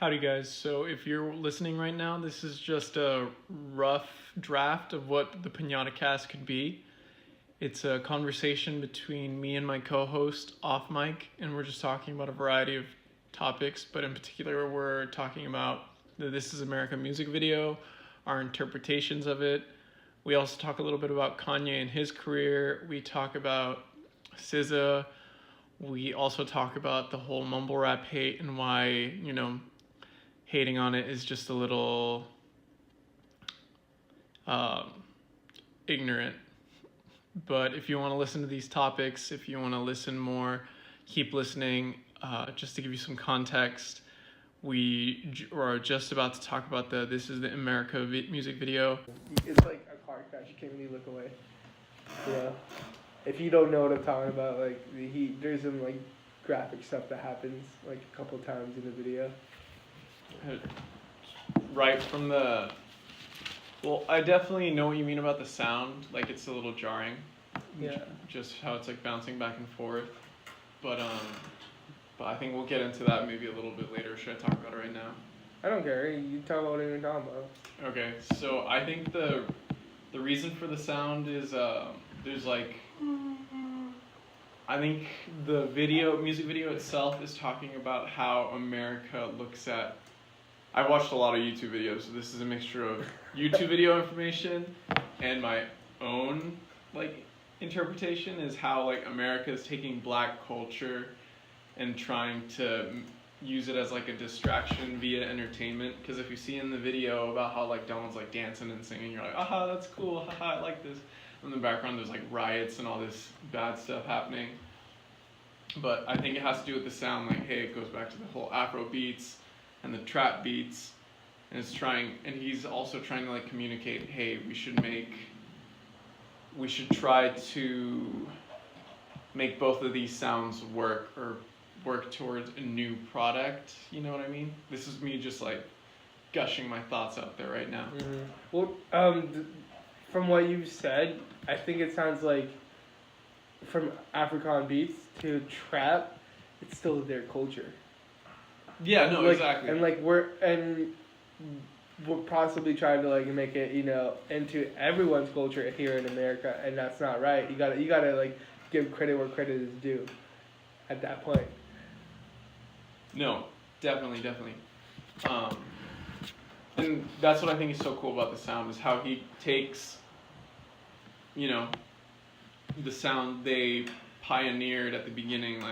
Howdy guys, so if you're listening right now, this is just a rough draft of what the Piñatacast could be. It's a conversation between me and my co-host off mic, and we're just talking about a variety of topics, but in particular we're talking about the This Is America music video, our interpretations of it. We also talk a little bit about Kanye and his career. We talk about SZA. We also talk about the whole mumble rap hate and why, hating on it is just a little ignorant. But if you want to listen to these topics, if you want to listen more, keep listening. Just to give you some context, we are just about to talk about This Is the America music video. It's like a car crash. You can't really look away. Yeah. If you don't know what I'm talking about, there's some graphic stuff that happens a couple times in the video. Right from the... Well, I definitely know what you mean about the sound. It's a little jarring. Yeah. Just how it's bouncing back and forth. But I think we'll get into that maybe a little bit later. Should I talk about it right now? I don't care. You talk about what you're talking about. Okay, so I think the reason for the sound is there's I think the music video itself is talking about how America looks at... I've watched a lot of YouTube videos, so this is a mixture of YouTube video information and my own interpretation is how America is taking black culture and trying to use it as a distraction via entertainment. Because if you see in the video about how Donald's dancing and singing, you're like, aha, that's cool, haha, I like this. In the background there's riots and all this bad stuff happening. But I think it has to do with the sound. Hey, it goes back to the whole Afro beats and the trap beats, and he's also trying to communicate, hey, we should try to make both of these sounds work towards a new product. You know what I mean? This is me just gushing my thoughts out there right now. Mm-hmm. Well, from what you've said, I think it sounds like from African beats to trap, it's still their culture. Yeah, no, exactly. And we're possibly trying to make it, into everyone's culture here in America, and that's not right. You gotta give credit where credit is due at that point. No, definitely. And that's what I think is so cool about the sound, is how he takes, the sound they pioneered at the beginning,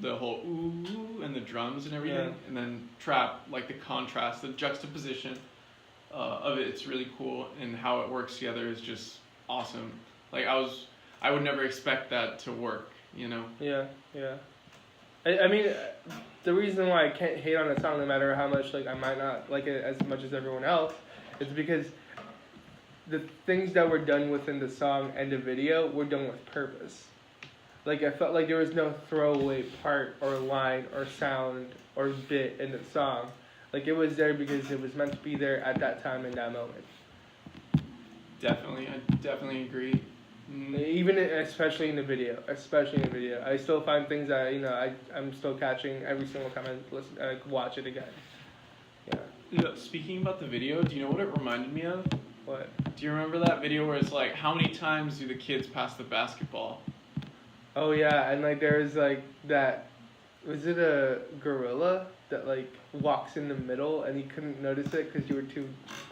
the whole ooh and the drums and everything, yeah. And then trap, the contrast, the juxtaposition of it. It's really cool, and how it works together is just awesome. I would never expect that to work, Yeah. I mean, the reason why I can't hate on a song, no matter how much I might not like it as much as everyone else, is because the things that were done within the song and the video were done with purpose. I felt like there was no throwaway part or line or sound or bit in the song. It was there because it was meant to be there at that time in that moment. Definitely, I definitely agree. Especially in the video. I still find things that I'm still catching every single time I watch it again. Yeah. Speaking about the video, do you know what it reminded me of? What? Do you remember that video where it's how many times do the kids pass the basketball? Oh yeah, and there's that. Was it a gorilla that walks in the middle and you couldn't notice it because you were too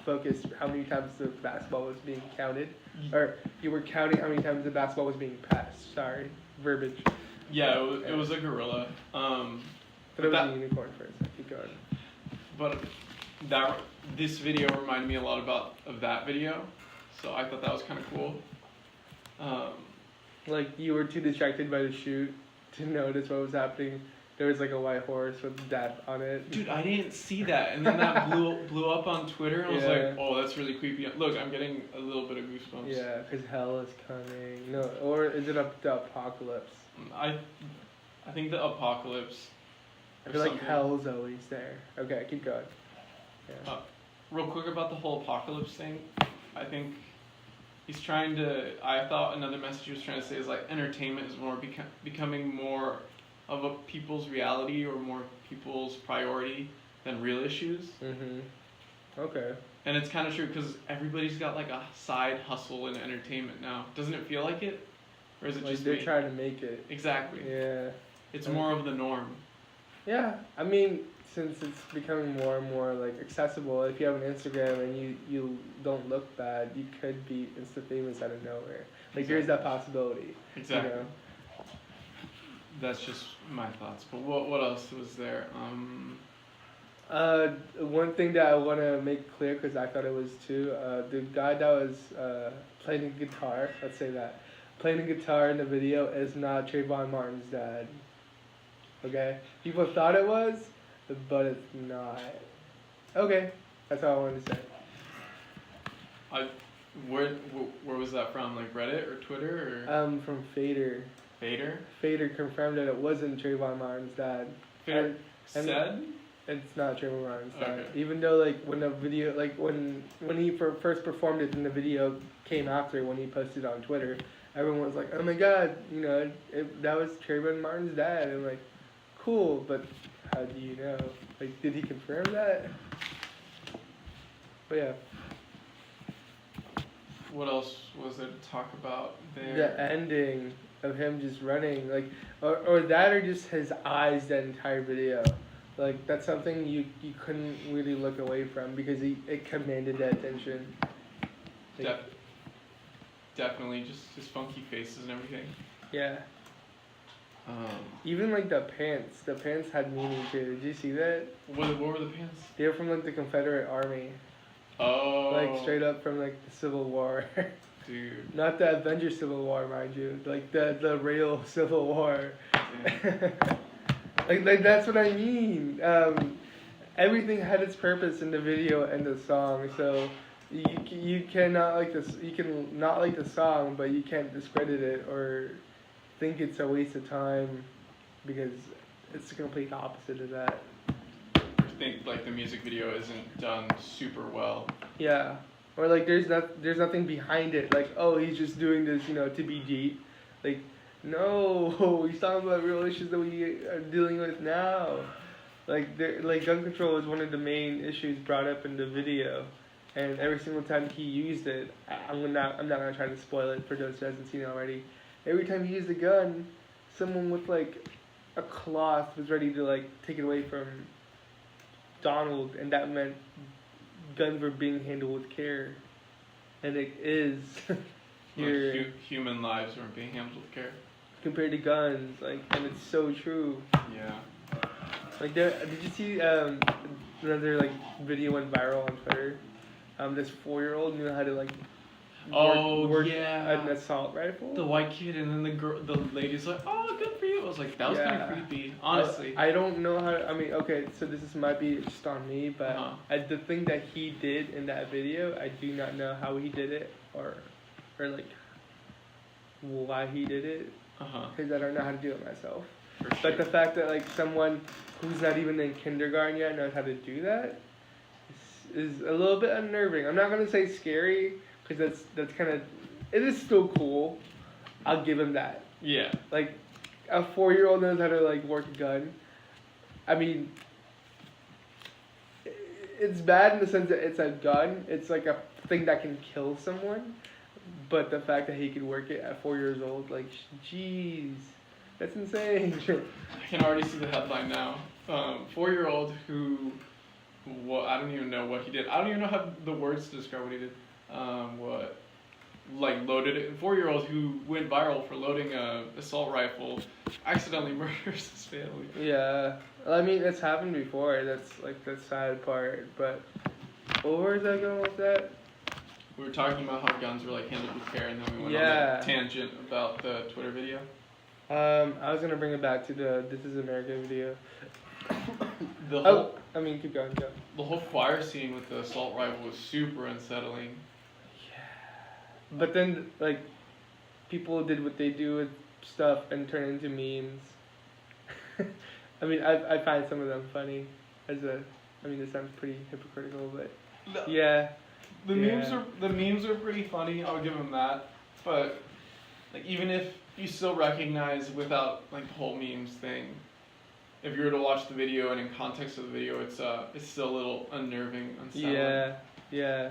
focused how many times the basketball was being counted, or you were counting how many times the basketball was being passed. Sorry, verbiage. Yeah, it was a gorilla. But it was a unicorn first. Keep going. But this video reminded me a lot of that video, so I thought that was kind of cool. You were too distracted by the shoot to notice what was happening. There was a white horse with death on it. Dude, I didn't see that, and then that blew up on Twitter, and I was oh, that's really creepy. Look, I'm getting a little bit of goosebumps. Yeah, because hell is coming. No, or is it the apocalypse? I think the apocalypse. I feel hell's always there. Okay, keep going. Yeah. Real quick about the whole apocalypse thing, I think he's I thought another message he was trying to say is entertainment is becoming more of a people's reality or more people's priority than real issues. Okay. And it's kind of true because everybody's got like a side hustle in entertainment now. Doesn't it feel like it? Or is it Like just they're me? trying to make it. Exactly. Yeah. It's more of the norm. Yeah, I mean, since it's becoming more and more like accessible, if you have an Instagram and you don't look bad, you could be insta famous out of nowhere. Like there's that possibility. Exactly. You know? That's just my thoughts. But what else was there? One thing that I want to make clear, because I thought it was too, the guy that was playing the guitar, let's say that, playing the guitar in the video is not Trayvon Martin's dad. Okay? People thought it was, but it's not. Okay, that's all I wanted to say. Where was that from? Like Reddit or Twitter or? From Fader. Fader? Fader confirmed that it wasn't Trayvon Martin's dad. Fader said? It's not Trayvon Martin's dad. Okay. Even though like when the video, like when he first performed it and the video came after when he posted it on Twitter, everyone was like, oh my god, you know, that was Trayvon Martin's dad. And I'm like, cool, but how do you know? Like, did he confirm that? But yeah. What else was there to talk about there? The ending of him just running, like, or that, or just his eyes that entire video. Like, that's something you couldn't really look away from because it commanded the attention. Like, definitely, just his funky faces and everything. Yeah. Even like the pants had meaning too. Did you see that? What were the pants? They were from like the Confederate Army. Oh. Like straight up from like the Civil War. Dude. Not the Avengers Civil War, mind you. Like the real Civil War. like that's what I mean. Everything had its purpose in the video and the song. So you cannot like this. You can not like the song, but you can't discredit it or think it's a waste of time because it's the complete opposite of that. I think like the music video isn't done super well. Yeah, or like there's nothing behind it. Like, oh, he's just doing this, you know, to be deep. Like, no, he's talking about real issues that we are dealing with now. Like gun control is one of the main issues brought up in the video, and every single time he used it, I'm not gonna try to spoil it for those who hasn't seen it already. Every time he used a gun, someone with like a cloth was ready to like take it away from Donald, and that meant guns were being handled with care, and it is here. Human lives weren't being handled with care compared to guns, like, and it's so true. Yeah. Like, did you see another like video went viral on Twitter? This 4-year-old knew how to like. Work an assault rifle. The white kid, and then the lady's like, "Oh, good for you." I was like, that was kind of creepy, honestly. I don't know how. I mean, okay, so this might be just on me, but the thing that he did in that video, I do not know how he did it, or like why he did it, because I don't know how to do it myself. But the fact that like someone who's not even in kindergarten yet knows how to do that is a little bit unnerving. I'm not gonna say scary. Because that's kind of, it is still cool. I'll give him that. Yeah. Like, a 4-year-old knows how to like work a gun. I mean, it's bad in the sense that it's a gun. It's like a thing that can kill someone. But the fact that he could work it at 4 years old, like, jeez, that's insane. I can already see the headline now. 4-year-old who, well, I don't even know what he did. I don't even know how the words to describe what he did. Loaded it. 4-year-old who went viral for loading a assault rifle accidentally murders his family. Yeah, I mean it's happened before. That's like the sad part. But where is that going with that? We were talking about how guns were like handled with care, and then we went on that tangent about the Twitter video. I was gonna bring it back to the "This Is America" video. Keep going. Go. The whole choir scene with the assault rifle was super unsettling. But then, like, people did what they do with stuff and turn into memes. I mean, I find some of them funny. It sounds pretty hypocritical, but yeah. The memes are pretty funny. I'll give them that. But like, even if you still recognize without like the whole memes thing, if you were to watch the video and in context of the video, it's still a little unnerving, unsettling. Yeah.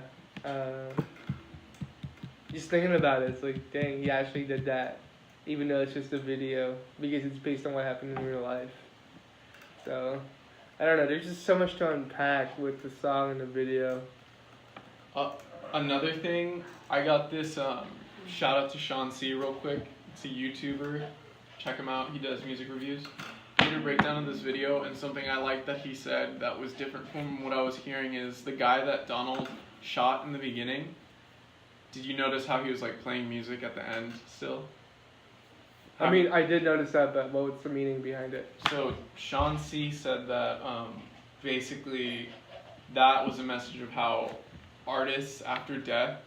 Just thinking about it, it's like, dang, he actually did that, even though it's just a video, because it's based on what happened in real life. So, I don't know, there's just so much to unpack with the song and the video. Another thing, I got this, shout out to Sean C real quick. It's a YouTuber. Check him out. He does music reviews. He did a breakdown of this video, and something I liked that he said that was different from what I was hearing is the guy that Donald shot in the beginning. Did you notice how he was like playing music at the end still? I mean, I did notice that, but what's the meaning behind it? So Sean C said that basically that was a message of how artists after death,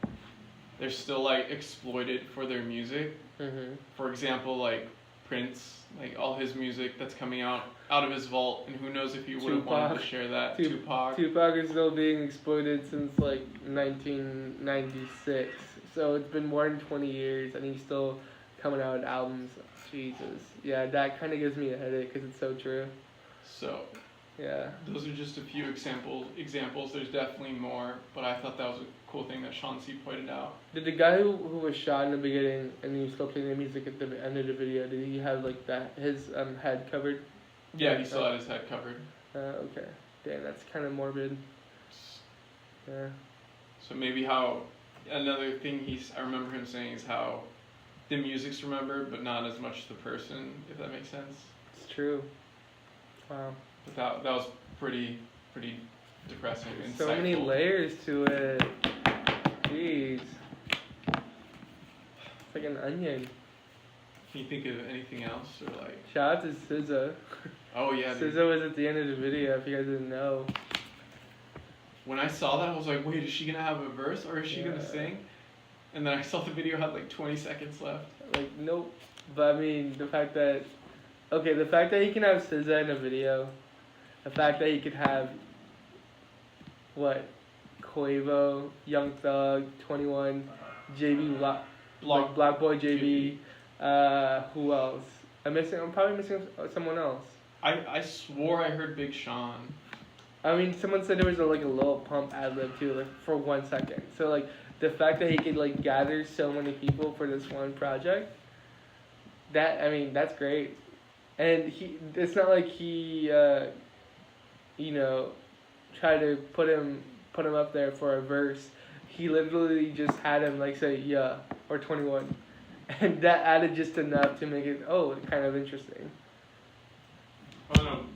they're still like exploited for their music. Mm-hmm. For example, like Prince, like all his music that's coming out of his vault, and who knows if he would have wanted to share that. Tupac is still being exploited since like 1996, so it's been more than 20 years, and he's still coming out with albums. Jesus, yeah, that kind of gives me a headache because it's so true. So, yeah, those are just a few examples. There's definitely more, but I thought that was a cool thing that Sean C pointed out. Did the guy who was shot in the beginning and he was still playing the music at the end of the video, did he have like his head covered? Yeah, he still had his head covered. Okay. Damn, that's kind of morbid. Yeah. So maybe another thing I remember him saying is how the music's remembered, but not as much the person, if that makes sense. It's true. Wow. But that was pretty depressing. Insightful. So many layers to it. Jeez. It's like an onion. Can you think of anything else or like? Shout out to SZA. Oh yeah. SZA was at the end of the video. If you guys didn't know. When I saw that, I was like, wait, is she gonna have a verse or is she gonna sing? And then I saw the video had like 20 seconds left. Like nope. But I mean, the fact that he can have SZA in a video, the fact that he could have Quavo, Young Thug, 21, JB, Black Boy JB. Who else? I'm probably missing someone else. I swore I heard Big Sean. I mean, someone said there was a Lil Pump ad-lib too, like for 1 second. So like the fact that he could like gather so many people for this one project, that's great. And it's not like he tried to put him up there for a verse. He literally just had him like say yeah or 21. And that added just enough to make it kind of interesting. I want to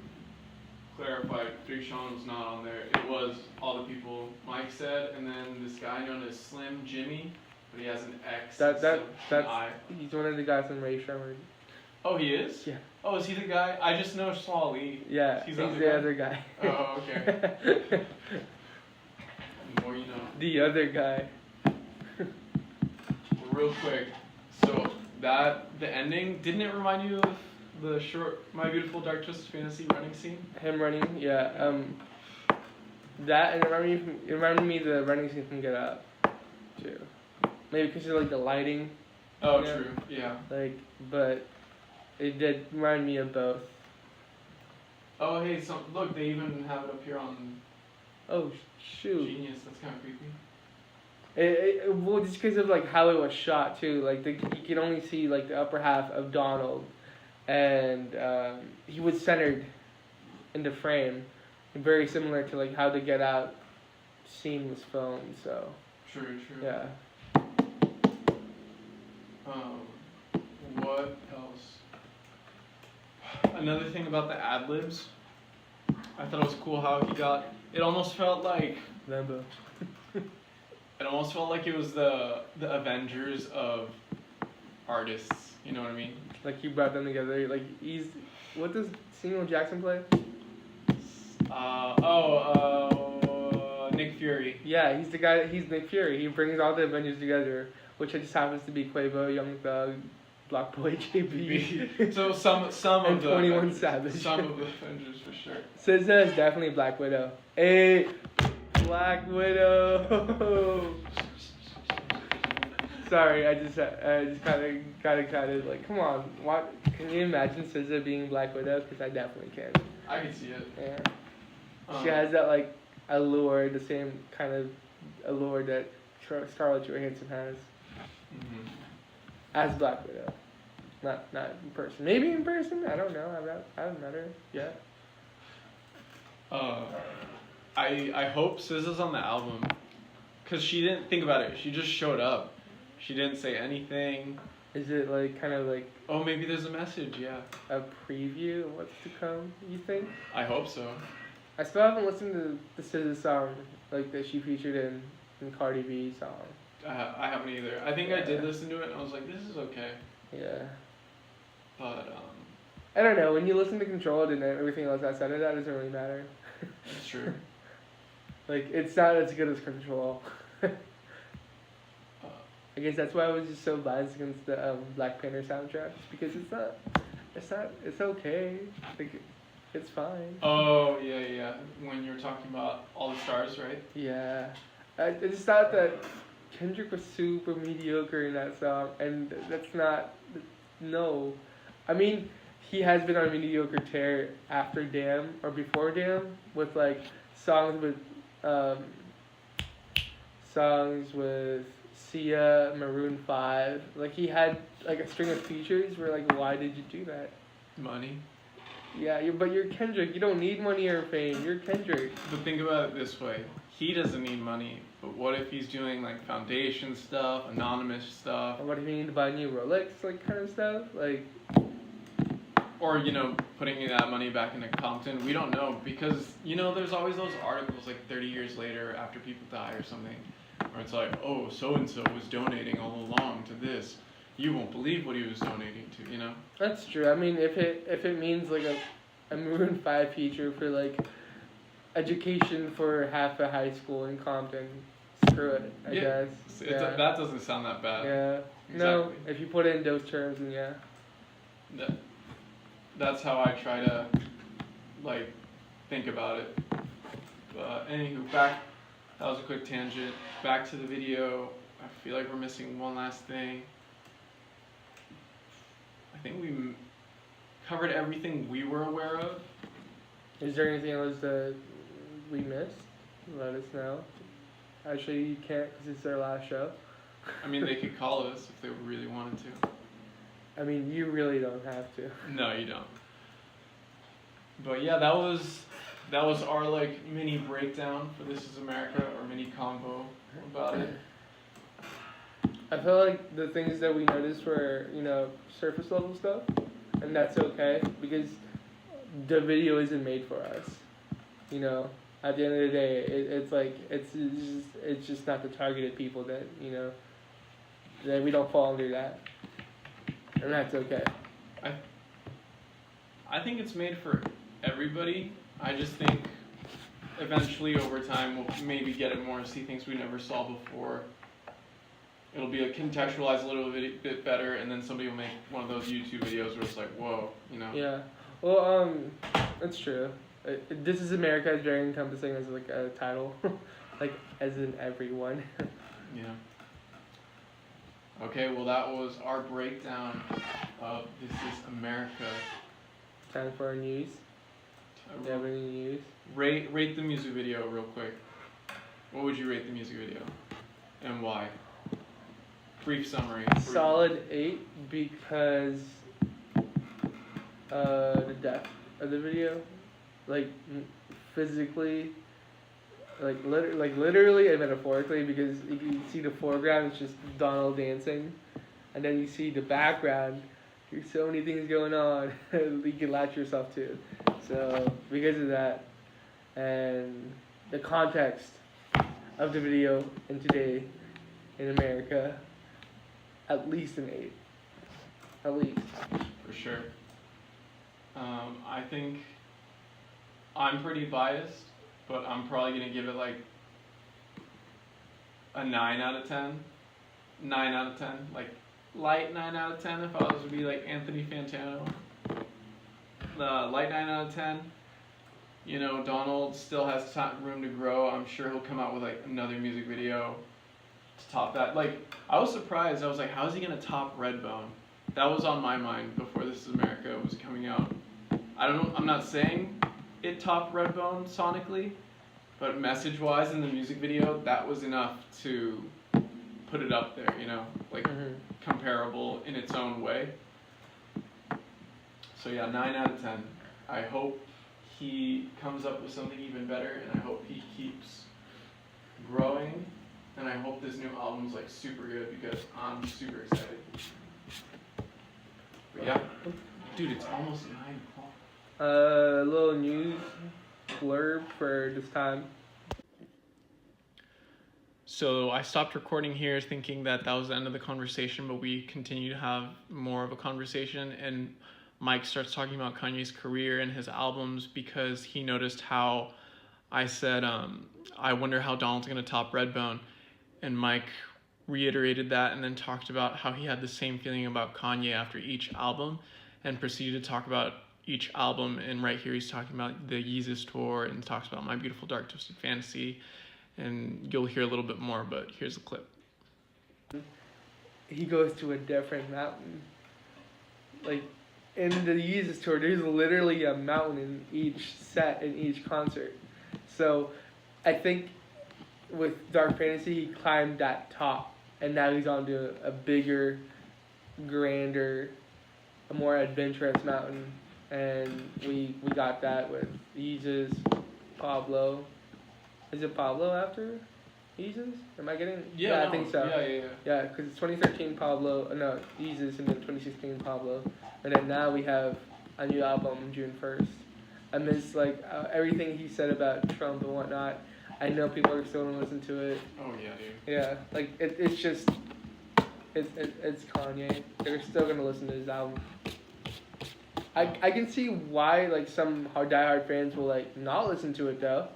clarify, Big Sean was not on there. It was all the people Mike said, and then this guy known as Slim Jimmy, but he has an X. That's an I. He's one of the guys from Ray Sherman. Oh, he is? Yeah. Oh, is he the guy? I just know Saul Lee. Yeah, he's the other guy. Oh, okay. The more you know. The other guy. Real quick. So the ending, didn't it remind you of the short My Beautiful Dark Twisted Fantasy running scene? Him running, yeah. That and it reminded me of the running scene from Get Out, too. Maybe because of like the lighting. Oh, true. Yeah. But it did remind me of both. Oh, hey, look, they even have it up here on. Oh shoot. Genius. That's kind of creepy. Well, just because of like how it was shot too, like you can only see like the upper half of Donald, and he was centered in the frame, very similar to like how the Get Out scene was filmed. So. True. Yeah. What else? Another thing about the ad-libs, I thought it was cool how he got. It almost felt like. Lambo. It almost felt like it was the Avengers of artists. You know what I mean? Like he brought them together. Like what does Samuel Jackson play? Nick Fury. Yeah, he's the guy. He's Nick Fury. He brings all the Avengers together, which just happens to be Quavo, Young Thug, Black Boy JB. So some and of the 21 Savage. Some of the Avengers for sure. SZA is definitely Black Widow. Hey, Black Widow. Sorry, I just kind of got excited. Like, come on, what? Can you imagine SZA being Black Widow? Because I definitely can. I can see it. Yeah. She has that like allure, the same kind of allure that Scarlett Johansson has Mm-hmm. as Black Widow. Not in person. Maybe in person. I don't know. I haven't met her yet. I hope SZA's on the album, cause she didn't think about it. She just showed up. She didn't say anything. Is it like kind of like Oh, maybe there's a message. Yeah. a preview of what's to come? You think? I hope so. I still haven't listened to the SZA song like that she featured in Cardi B's song. I haven't either. I think I did listen to it, and I was like, this is okay. Yeah. But I don't know. When you listen to Controlled and everything else outside of that, it doesn't really matter. it's true. Like, it's not as good as Control. I guess that's why I was just so biased against the Black Panther soundtrack, because it's okay. Like, it's fine. Oh yeah. When you were talking about All the Stars, right? Yeah. I just thought that Kendrick was super mediocre in that song, and that's not. No. I mean, he has been on a mediocre tear after Damn, or before Damn, with like songs with Sia, Maroon 5. Like, he had like a string of features where like, why did you do that? Money. Yeah, but you're Kendrick. You don't need money or fame. You're Kendrick. But think about it this way. He doesn't need money, but what if he's doing like foundation stuff, anonymous stuff? And what if you need to buy a new Rolex, like, kind of stuff? Like, or, putting that money back into Compton? We don't know, because, there's always those articles like 30 years later after people die or something, where it's like, oh, so-and-so was donating all along to this. You won't believe what he was donating to, That's true. I mean, if it means like a Maroon 5 feature for like education for half a high school in Compton, screw it, I guess. Yeah. That doesn't sound that bad. Yeah. Exactly. No, if you put it in those terms, then yeah. That's how I try to, like, think about it. But anywho, that was a quick tangent. Back to the video. I feel like we're missing one last thing. I think we covered everything we were aware of. Is there anything else that we missed? Let us know. Actually, you can't because it's their last show. I mean, they could call us if they really wanted to. I mean, you really don't have to. No, you don't. But yeah, that was our like mini breakdown for This Is America, or mini combo about it. I feel like the things that we noticed were, surface level stuff, and that's okay, because the video isn't made for us. At the end of the day, it's just not the targeted people that, that we don't fall under that, and that's okay. I think it's made for everybody. I just think eventually over time we'll maybe get it more, see things we never saw before. It'll be contextualized a little bit better, and then somebody will make one of those YouTube videos where it's like, whoa, Yeah. Well, that's true. This Is America is very encompassing as like a title, like as in everyone. Yeah. Okay, well that was our breakdown of This Is America. Time for our news. Do you have any news? Rate the music video real quick. What would you rate the music video, and why? Brief summary. Solid 8 because the depth of the video, like physically, like literally and metaphorically, because you can see the foreground is just Donald dancing, and then you see the background. There's so many things going on you can latch yourself to. So because of that, and the context of the video in today in America, at least an 8. At least. For sure. I think I'm pretty biased, but I'm probably going to give it like a 9 out of 10. 9 out of 10. Like, light 9 out of 10 if I was to be like Anthony Fantano. Light 9 out of 10. Donald still has room to grow. I'm sure he'll come out with like another music video. to top that. Like, I was surprised. I was like, how is he gonna top Redbone? That was on my mind before This Is America was coming out. I don't know. I'm not saying it topped Redbone sonically, but message-wise in the music video, that was enough to put it up there. You know, like comparable in its own way. So yeah, 9 out of 10. I hope he comes up with something even better, and I hope he keeps growing, and I hope this new album's like super good because I'm super excited. But yeah, dude, it's almost 9 o'clock. A little news blurb for this time. So I stopped recording here thinking that was the end of the conversation, but we continue to have more of a conversation, and Mike starts talking about Kanye's career and his albums because he noticed how I said, I wonder how Donald's going to top Redbone. And Mike reiterated that and then talked about how he had the same feeling about Kanye after each album and proceeded to talk about each album. And right here he's talking about the Yeezus tour and talks about My Beautiful Dark Twisted Fantasy. And you'll hear a little bit more, but here's a clip. He goes to a different mountain. Like, in the Yeezus tour, there's literally a mountain in each set, in each concert. So, I think with Dark Fantasy, he climbed that top, and now he's on to a bigger, grander, a more adventurous mountain. And we got that with Yeezus, Pablo. Is it Pablo after Yeezus? Am I getting? Yeah, no, I think so. Yeah. Yeah, because it's 2013 Pablo, no, Yeezus, and then 2016 Pablo. And then now we have a new album June 1st. I miss, like, everything he said about Trump and whatnot. I know people are still going to listen to it. Oh, yeah, dude. Yeah, like, it's just, it's Kanye. They're still going to listen to his album. I can see why, like, some diehard fans will, like, not listen to it, though.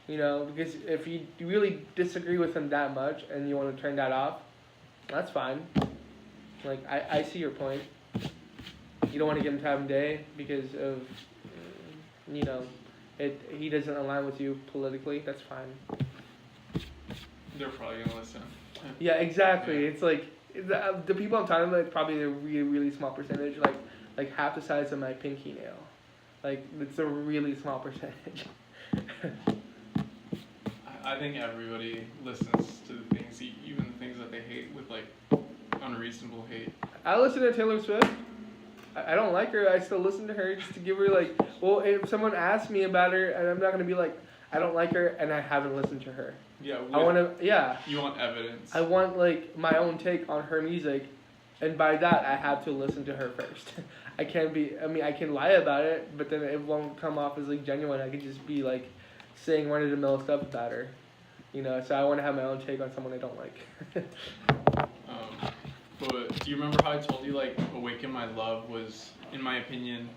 You know, because if you really disagree with him that much and you want to turn that off, that's fine. Like, I see your point. You don't want to give him time of day because of, you know, he doesn't align with you politically. That's fine. They're probably going to listen. Yeah, exactly. Yeah. It's like, the people I'm talking about, probably a really, really small percentage. Like half the size of my pinky nail. Like, it's a really small percentage. I think everybody listens to the things, even the things that they hate with, like, unreasonable hate. I listen to Taylor Swift. I don't like her. I still listen to her just to give her, like, well, if someone asks me about her, and I'm not going to be like, I don't like her, and I haven't listened to her. Yeah. I want to, yeah. You want evidence. I want, like, my own take on her music, and by that, I have to listen to her first. I can lie about it, but then it won't come off as, like, genuine. I could just be, like, saying run-of-the-mill stuff about her. You know, so I want to have my own take on someone I don't like. But do you remember how I told you, like, Awaken My Love was, in my opinion,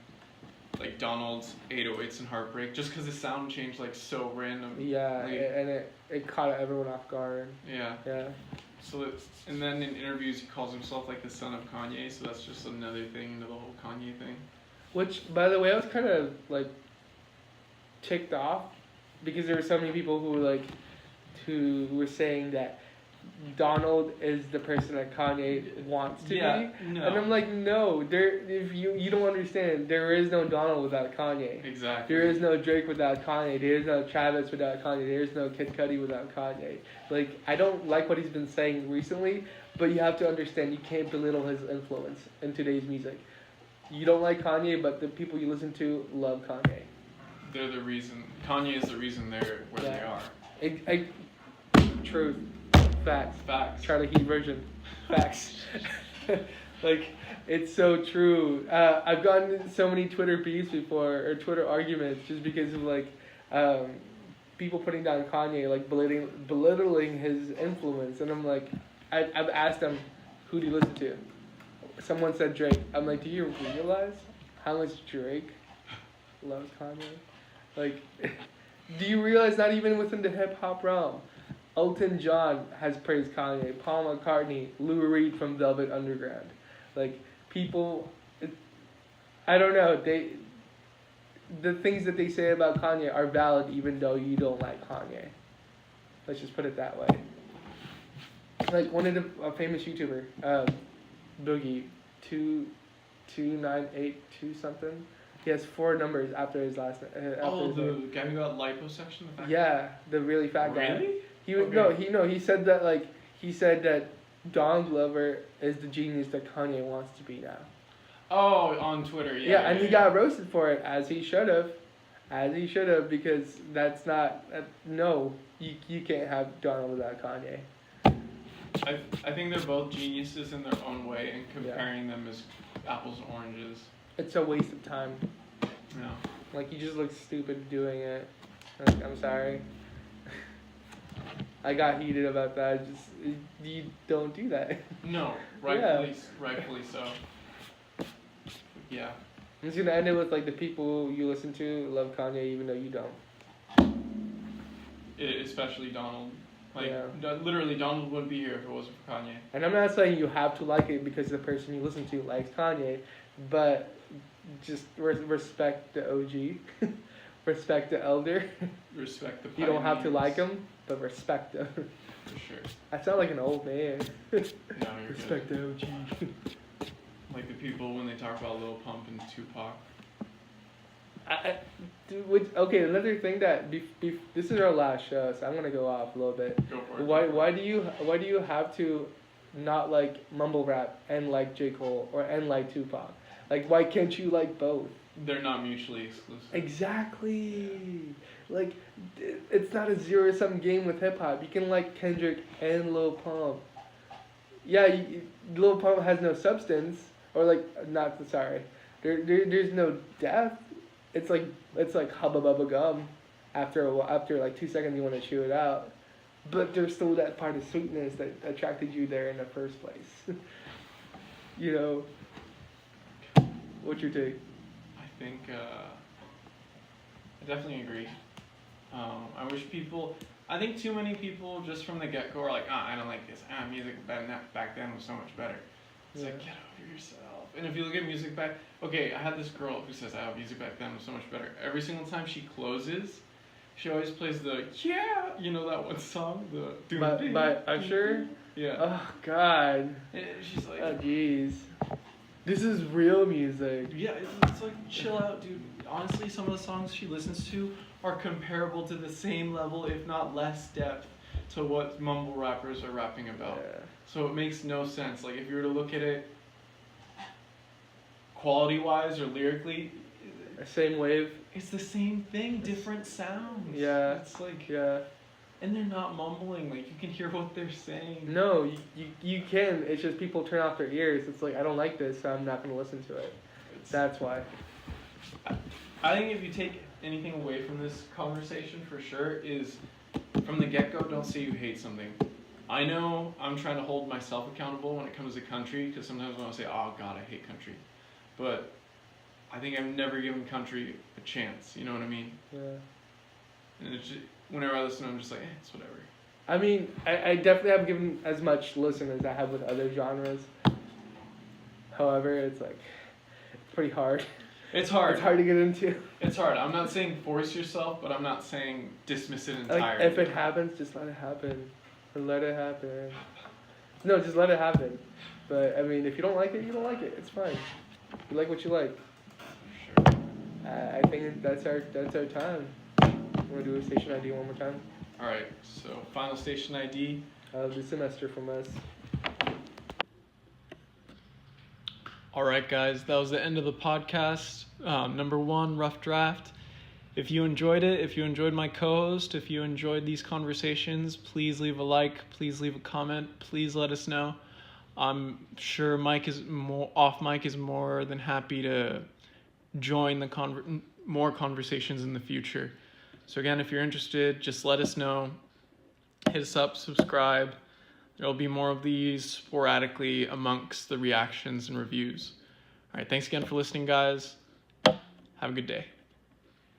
like, Donald's 808s and Heartbreak, just because the sound changed, like, so randomly. Yeah, and it caught everyone off guard. Yeah. Yeah. So, and then in interviews he calls himself, like, the son of Kanye, so that's just another thing into the whole Kanye thing. Which, by the way, I was kind of, like, ticked off, because there were so many people who were saying that Donald is the person that Kanye wants to be. No. And I'm like, no, if you don't understand, there is no Donald without Kanye. Exactly. There is no Drake without Kanye. There is no Travis without Kanye. There is no Kid Cudi without Kanye. Like, I don't like what he's been saying recently, but you have to understand, you can't belittle his influence in today's music. You don't like Kanye, but the people you listen to love Kanye. They're the reason. Kanye is the reason they're where they are. Truth. Facts. Try to heat version. Facts. Like, it's so true. I've gotten into so many Twitter beefs before, or Twitter arguments, just because of, like, people putting down Kanye, like, belittling his influence. And I'm like, I've asked them, who do you listen to? Someone said Drake. I'm like, do you realize how much Drake loves Kanye? Like, do you realize not even within the hip-hop realm, Elton John has praised Kanye, Paul McCartney, Lou Reed from Velvet Underground. Like, people, I don't know, the things that they say about Kanye are valid even though you don't like Kanye. Let's just put it that way. Like one of a famous YouTuber, Boogie, 22982 something. He has 4 numbers after his last name. The guy who got liposuction. The fat Yeah, the really fat guy. Really? He said that Donald Glover is the genius that Kanye wants to be now. Oh, on Twitter, yeah. Yeah, and he got roasted for it, as he should have, because that's not no. You can't have Donald without Kanye. I think they're both geniuses in their own way, and comparing them as apples and oranges. It's a waste of time. No. Like, you just look stupid doing it. Like, I'm sorry. I got heated about that. You don't do that. No, rightfully so. Yeah. I'm just gonna end it with like the people you listen to love Kanye even though you don't. Especially Donald. Literally, Donald wouldn't be here if it wasn't for Kanye. And I'm not saying you have to like it because the person you listen to likes Kanye, but just respect the OG, respect the elder. Respect the pioneers. You don't have to like him, but respect them. For sure. I sound like an old man. No, you're respect good. the OG. Like the people when they talk about Lil Pump and Tupac. Okay, another thing that this is our last show, so I'm gonna go off a little bit. Go for it. Why do you have to not like mumble rap and like J. Cole and like Tupac? Like, why can't you like both? They're not mutually exclusive. Exactly. Like, it's not a 0-sum game with hip hop. You can like Kendrick and Lil Pump. Yeah, Lil Pump has no substance, or like there's no depth. It's like hubba bubba gum. After like 2 seconds, you want to chew it out, but there's still that part of sweetness that attracted you there in the first place. You know. What's your take? I think I definitely agree. I think too many people just from the get-go are like, I don't like this. Music back then was so much better. It's like, get over yourself. And if you look at music back, okay, I had this girl who says, music back then was so much better. Every single time she closes, she always plays the, you know that one song? By Usher? Yeah. Oh, God. And she's like, oh, jeez. This is real music. Yeah, it's like, chill out, dude. Honestly, some of the songs she listens to are comparable to the same level, if not less depth, to what mumble rappers are rapping about. Yeah. So it makes no sense. Like, if you were to look at it quality-wise or lyrically, same wave. It's the same thing, different sounds. Yeah. It's like, yeah. And they're not mumbling. Like, you can hear what they're saying. No, you can. It's just people turn off their ears. It's like, I don't like this, so I'm not going to listen to it. That's why. I think if you take anything away from this conversation, for sure, is from the get-go, don't say you hate something. I know I'm trying to hold myself accountable when it comes to country, because sometimes when I say, oh, God, I hate country. But I think I've never given country a chance. You know what I mean? Yeah. And it's just, whenever I listen, I'm just like, it's whatever. I mean, I definitely haven't given as much listen as I have with other genres. However, it's like, it's pretty hard. It's hard. It's hard to get into. It's hard. I'm not saying force yourself, but I'm not saying dismiss it entirely. Like, if it happens, just let it happen. Let it happen. No, just let it happen. But, I mean, if you don't like it, you don't like it. It's fine. You like what you like. Sure. I think that's our time. Want to do a station ID one more time? Alright, so final station ID. Of the semester from us. Alright, guys, that was the end of the podcast. Number 1, rough draft. If you enjoyed it, if you enjoyed my co-host, if you enjoyed these conversations, please leave a like, please leave a comment, please let us know. I'm sure Mike is more than happy to join the more conversations in the future. So again, if you're interested, just let us know. Hit us up, subscribe. There'll be more of these sporadically amongst the reactions and reviews. All right, thanks again for listening, guys. Have a good day.